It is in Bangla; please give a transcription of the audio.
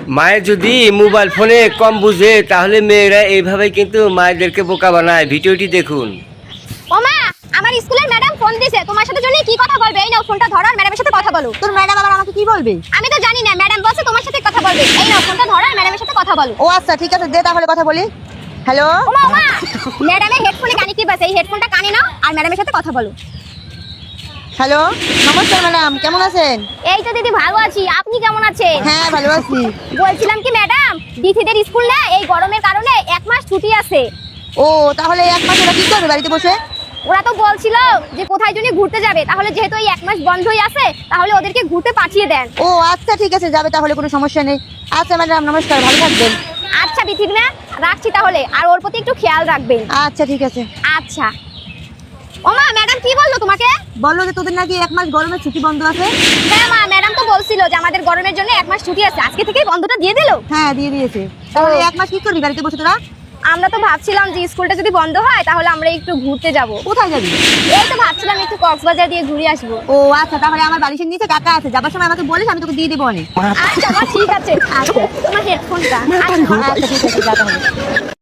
মায়ের যদি মোবাইল ফোনে কম বুঝে তাহলে মেয়েরা এইভাবে কিন্তু মায়েদেরকে বোকা বানায়। ভিডিওটি দেখুন। ও মা, আমার স্কুলের ম্যাডাম ফোন দিয়েছে, তোমার সাথে জন্য কি কথা বলবে? এই নাও ফোনটা ধরো আর ম্যাডামের সাথে কথা বলো। তোর ম্যাডাম আবার আমাকে কি বলবে? আমি তো জানি না, ম্যাডাম বলছে তোমার সাথে কথা বলবে। এই নাও ফোনটা ধরো আর ম্যাডামের সাথে কথা বলো। ও আচ্ছা ঠিক আছে, দে তাহলে কথা বলি। হ্যালো ও মা, ম্যাডামের হেডফোনে কানেক্টিভ আছে, এই হেডফোনটা কানে নাও আর ম্যাডামের সাথে কথা বলো। হ্যালো, নমস্কার ম্যাডাম, কেমন আছেন? এই তো দিদি ভালো আছি, আপনি কেমন আছেন? হ্যাঁ ভালো আছি। বলছিলাম কি ম্যাডাম, দিদিদের স্কুল না এই গরমের কারণে 1 মাস ছুটি আছে। ও তাহলে এক মাস ওরা কি করবে বাড়িতে বসে? ওরা তো বলছিল যে কোথায় জন্য ঘুরতে যাবে, তাহলে যেহেতু এই 1 মাস বন্ধই আছে তাহলে ওদেরকে ঘুরতে পাঠিয়ে দেন। ও আচ্ছা ঠিক আছে, যাবে তাহলে, কোনো সমস্যা নেই। আচ্ছা ম্যাডাম নমস্কার, ভালো থাকবেন। আচ্ছা বিথিক না, রাখছি তাহলে, আর ওর প্রতি একটু খেয়াল রাখবেন। আচ্ছা ঠিক আছে। আচ্ছা। ও মা, ম্যাডাম কি বললো তোমাকে? বললো যে তোদের নাকি 1 মাস গরমের ছুটি বন্ধ আছে। হ্যাঁ মা, ম্যাডাম তো বলছিল যে আমাদের গরমের জন্য 1 মাস ছুটি আছে, আজকে থেকেই বন্ধটা দিয়ে দিল। হ্যাঁ দিয়ে দিয়েছে। তাহলে 1 মাস কি করবি বাড়িতে বসে তোরা? আমরা তো ভাবছিলাম যে স্কুলটা যদি বন্ধ হয় তাহলে আমরা একটু ঘুরতে যাব। কোথায় যাবি? এই তো ভাবছিলাম একটু কক্সবাজার দিয়ে ঘুরে আসবো। ও আচ্ছা, তাহলে আমার বালিশের নিচে টাকা আছে, যাবার সময় আমাকে বলিস, আমি তোকে দিয়ে দেবো অনেক। আচ্ছা মা, ঠিক আছে। আচ্ছা তোমার হেডফোনটা। আচ্ছা ঠিক আছে, যা তাহলে।